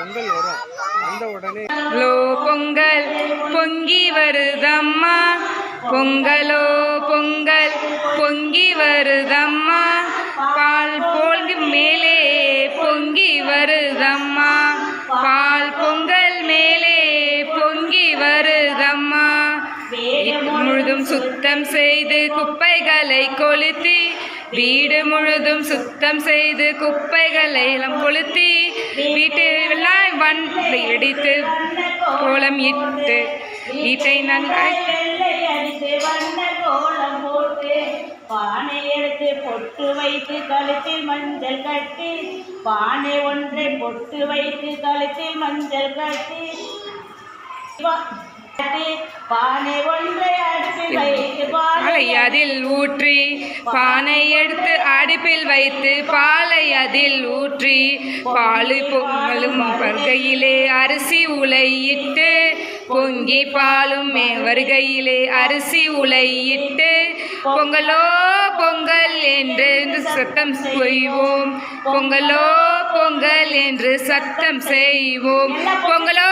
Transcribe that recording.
பொங்கல் வரும். வந்த உடனே பொங்கல் பொங்கி வருதம்மா, பொங்கலோ பொங்கல் பொங்கி வருதம்மா, பால் பொங்கி மேலே பொங்கி வருதம்மா, பால் பொங்கல் மேலே பொங்கி வருதம்மா. முழுதும் சுத்தம் செய்து குப்பைகளை கொளுத்தி, வீடு முழுதும் சுத்தம் செய்து குப்பைகளை எல்லாம் கொளுத்தி, வீட்டெல்லாம் இடித்து கோலம் இட்டு வீட்டை பானை எடுத்து பொட்டு வைத்து கழுத்தில் மஞ்சள் கட்டி, பானை ஒன்றை பொட்டு வைத்து கழுத்தில் மஞ்சள் கட்டி, பானை ஒன்றை அடுப்பில் வைத்து பாலை அதில் ஊற்றி, பானை எடுத்து அடுப்பில் வைத்து பாலை அதில் ஊற்றி, பாலு பொங்கலும் வருகையிலே அரிசி உலையிட்டு, பொங்கி பாலும் வருகையிலே அரிசி உலையிட்டு, பொங்கலோ பொங்கல் என்று சத்தம் செய்வோம், பொங்கலோ பொங்கல் என்று சத்தம் செய்வோம், பொங்கலோ